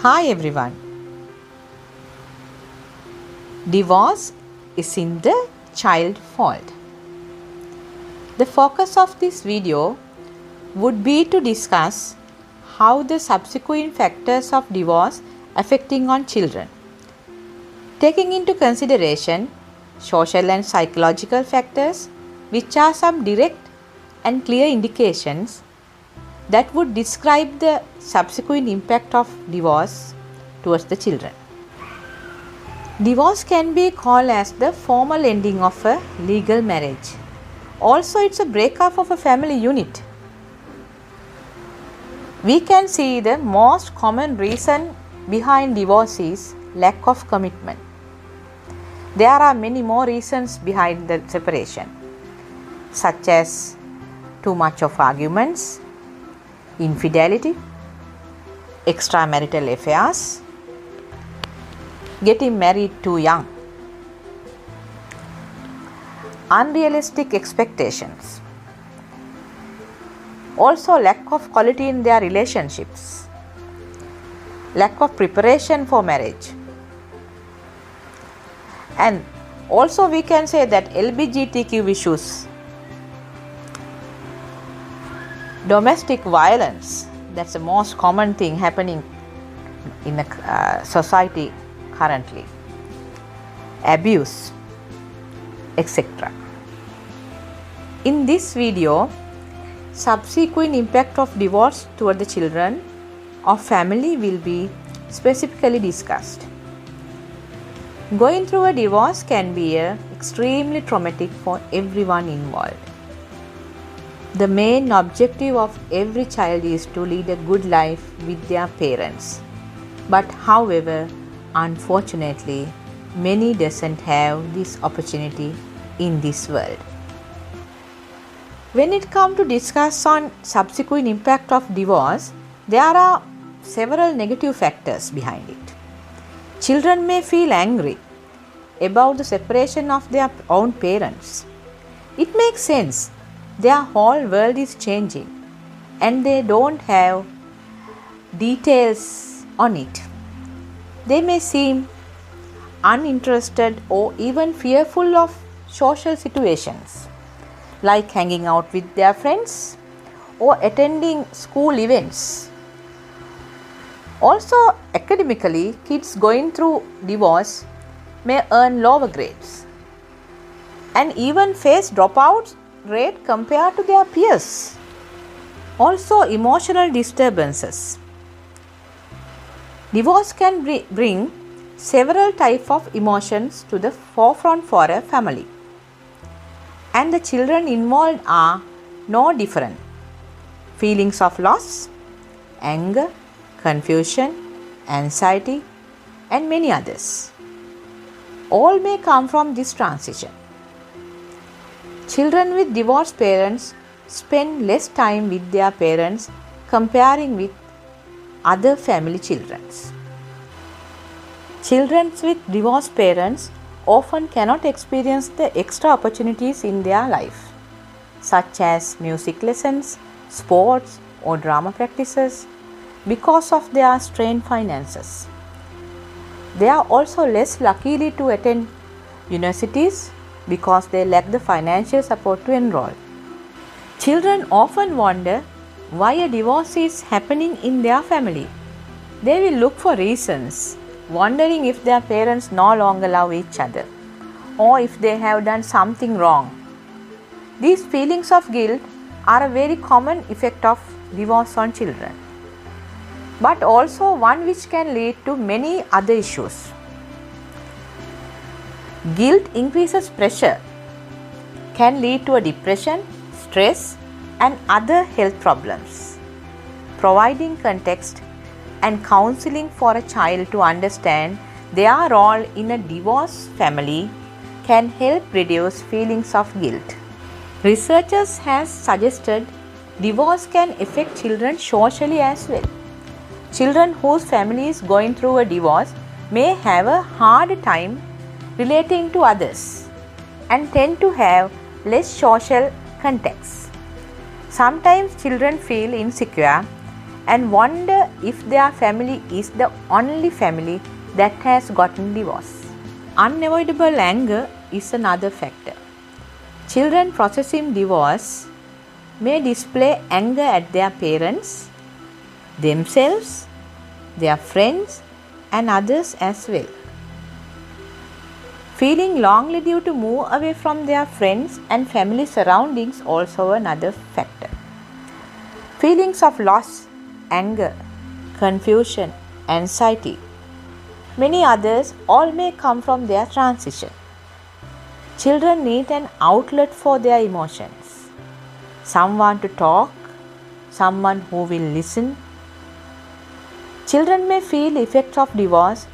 Hi everyone. Divorce isn't the child's fault. The focus of this video would be to discuss how the subsequent factors of divorce affecting on children. Taking into consideration social and psychological factors, which are some direct and clear indications that would describe the subsequent impact of divorce towards the children. Divorce can be called as the formal ending of a legal marriage. Also, it's a breakup of a family unit. We can see the most common reason behind divorce is lack of commitment. There are many more reasons behind the separation, such as too much of arguments, infidelity, extramarital affairs, getting married too young, unrealistic expectations, also lack of quality in their relationships, lack of preparation for marriage, and also we can say that LGBTQ issues, domestic violence, that's the most common thing happening in the society currently, abuse, etc. In this video, subsequent impact of divorce toward the children or family will be specifically discussed. Going through a divorce can be extremely traumatic for everyone involved. The main objective of every child is to lead a good life with their parents. But however, unfortunately, many doesn't have this opportunity in this world. When it comes to discuss on subsequent impact of divorce, there are several negative factors behind it. Children may feel angry about the separation of their own parents. It makes sense. Their whole world is changing and they don't have details on it. They may seem uninterested or even fearful of social situations like hanging out with their friends or attending school events. Also, academically, kids going through divorce may earn lower grades and even face dropouts rate compared to their peers. Also, emotional disturbances. Divorce can bring several types of emotions to the forefront for a family, and the children involved are no different. Feelings of loss, anger, confusion, anxiety, and many others. All may come from this transition. Children with divorced parents spend less time with their parents comparing with other family children. Children with divorced parents often cannot experience the extra opportunities in their life, such as music lessons, sports, or drama practices because of their strained finances. They are also less likely to attend universities because they lack the financial support to enroll. Children often wonder why a divorce is happening in their family. They will look for reasons, wondering if their parents no longer love each other or if they have done something wrong. These feelings of guilt are a very common effect of divorce on children, but also one which can lead to many other issues. Guilt increases pressure, can lead to a depression, stress, and other health problems. Providing context and counseling for a child to understand their role in a divorced family can help reduce feelings of guilt. Researchers have suggested divorce can affect children socially as well. Children whose family is going through a divorce may have a hard time relating to others and tend to have less social contacts. Sometimes children feel insecure and wonder if their family is the only family that has gotten divorced. Unavoidable anger is another factor. Children processing divorce may display anger at their parents, themselves, their friends, and others as well. Feeling lonely due to move away from their friends and family surroundings also another factor. Feelings of loss, anger, confusion, anxiety, many others all may come from their transition. Children need an outlet for their emotions. Someone to talk, someone who will listen. Children may feel effects of divorce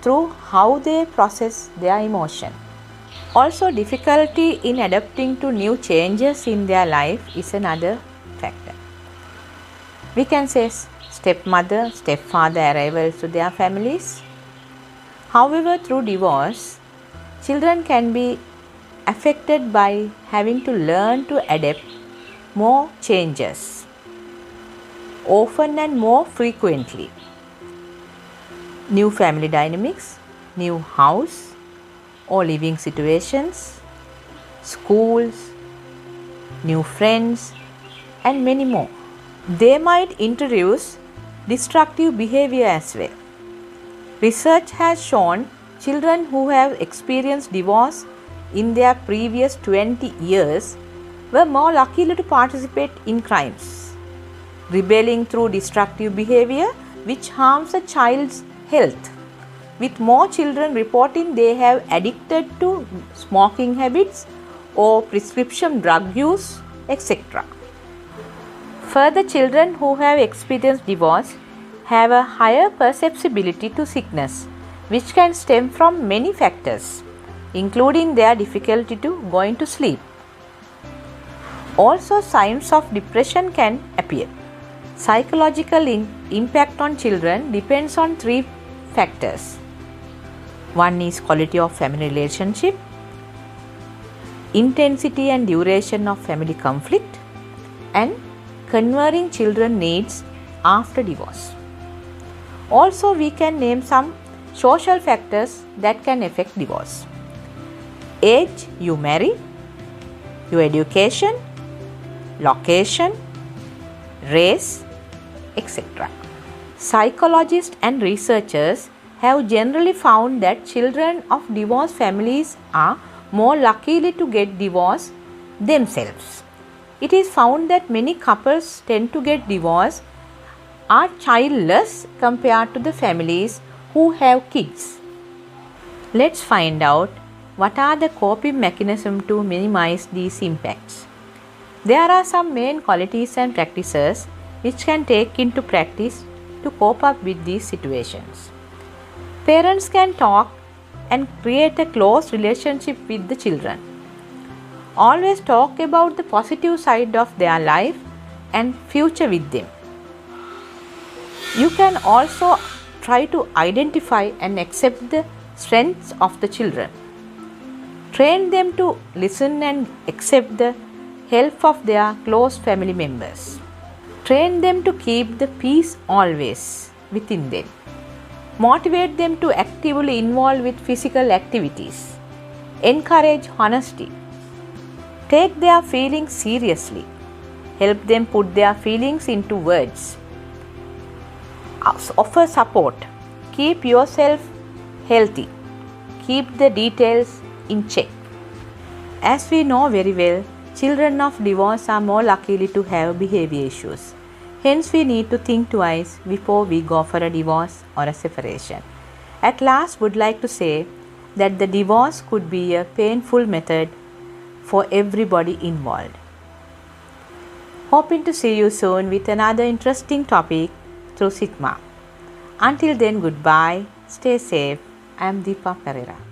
through how they process their emotion. Also, difficulty in adapting to new changes in their life is another factor. We can say stepmother, stepfather arrivals to their families. However, through divorce, children can be affected by having to learn to adapt more changes, often and more frequently. New family dynamics, new house or living situations, schools, new friends, and many more. They might introduce destructive behavior as well. Research has shown children who have experienced divorce in their previous 20 years were more likely to participate in crimes, rebelling through destructive behavior which harms a child's health, with more children reporting they have addicted to smoking habits or prescription drug use, etc. Further, children who have experienced divorce have a higher perceptibility to sickness, which can stem from many factors, including their difficulty to going to sleep. Also, signs of depression can appear. Psychological impact on children depends on three factors. One is quality of family relationship, intensity and duration of family conflict, and converting children needs after divorce. Also, we can name some social factors that can affect divorce. Age you marry, your education, location, race, etc. Psychologists and researchers have generally found that children of divorced families are more likely to get divorced themselves. It is found that many couples tend to get divorced are childless compared to the families who have kids. Let's find out what are the coping mechanisms to minimize these impacts. There are some main qualities and practices which can take into practice to cope up with these situations. Parents can talk and create a close relationship with the children. Always talk about the positive side of their life and future with them. You can also try to identify and accept the strengths of the children. Train them to listen and accept the help of their close family members. Train them to keep the peace always within them. Motivate them to actively involve with physical activities. Encourage honesty. Take their feelings seriously. Help them put their feelings into words. Offer support. Keep yourself healthy. Keep the details in check. As we know very well, children of divorce are more likely to have behavior issues. Hence, we need to think twice before we go for a divorce or a separation. At last, would like to say that the divorce could be a painful method for everybody involved. Hoping to see you soon with another interesting topic through Sigma. Until then, goodbye. Stay safe. I am Deepa Pereira.